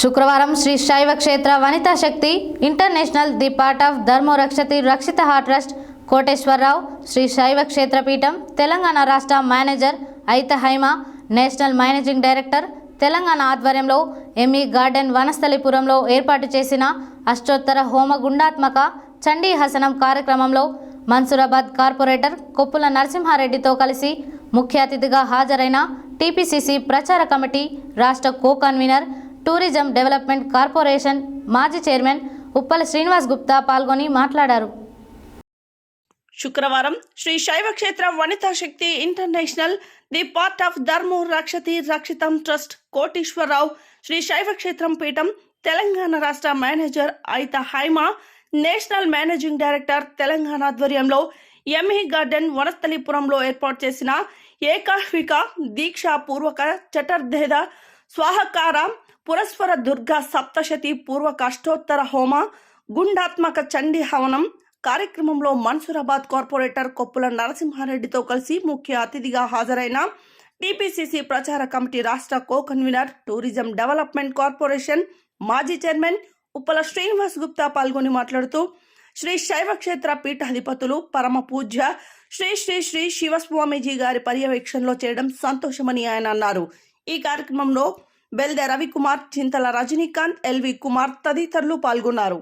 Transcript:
శుక్రవారం శ్రీ శైవ క్షేత్ర వనితా శక్తి ఇంటర్నేషనల్ ది పార్ట్ ఆఫ్ ధర్మో రక్షతి రక్షిత హార్ట్ ట్రస్ట్ కోటేశ్వరరావు శ్రీ శైవ క్షేత్ర పీఠం తెలంగాణ రాష్ట్ర మేనేజర్ అయిత Haima national managing director Telangana ఆధ్వర్యంలో ఎంఈ గార్డెన్ వనస్థలిపురంలో ఏర్పాటు చేసిన అష్టోత్తర హోమ గుండాత్మక చండీ హసనం కార్యక్రమంలో మన్సూరాబాద్ కార్పొరేటర్ కొప్పుల నరసింహారెడ్డితో కలిసి ముఖ్య అతిథిగా హాజరైన టీపీసీసీ ప్రచార కమిటీ రాష్ట్ర co convener tourism development corporation మాజీ చైర్మన్ ఉప్పల శ్రీనివాస్ గుప్తా పాల్గొని మాట్లాడారు. శుక్రవారం శ్రీ శైవ క్షేత్ర వనితా శక్తి ఇంటర్నేషనల్ ది పార్ట్ ఆఫ్ ధర్మో రక్షతి రక్షితం ట్రస్ట్ కోటేశ్వరరావు శ్రీ శైవ క్షేత్రం పీఠం తెలంగాణ రాష్ట్ర మేనేజర్ అయిత Haima national managing director Telangana ఆధ్వర్యంలో ఎంఈ గార్డెన్ వనస్థలిపురంలో ఏర్పాటు చేసిన ఏకాహ్విక దీక్షా పూర్వక చతుర్ధేద స్వాహకార పురస్వర దుర్గా సప్తశతి పూర్వక అష్టోత్తర హోమ గుండాత్మక చండీ హవనం కార్యక్రమంలో మన్సూరాబాద్ కార్పొరేటర్ కొప్పుల నరసింహారెడ్డితో కలిసి ముఖ్య అతిథిగా హాజరైన టీపీసీసీ ప్రచార కమిటీ రాష్ట్ర co convener tourism development corporation మాజీ చైర్మన్ ఉప్పల శ్రీనివాస్ గుప్తా పాల్గొని మాట్లాడుతూ శ్రీ శైవ క్షేత్ర పీఠాధిపతులు పరమ పూజ్య శ్రీ శ్రీ శ్రీ శివస్వామీజీ గారి పర్యవేక్షణలో చేయడం సంతోషమని ఆయన అన్నారు. ఈ కార్యక్రమంలో బెల్దె రవికుమార్, చింతల రజనీకాంత్, ఎల్వి కుమార్ తదితరులు పాల్గొన్నారు.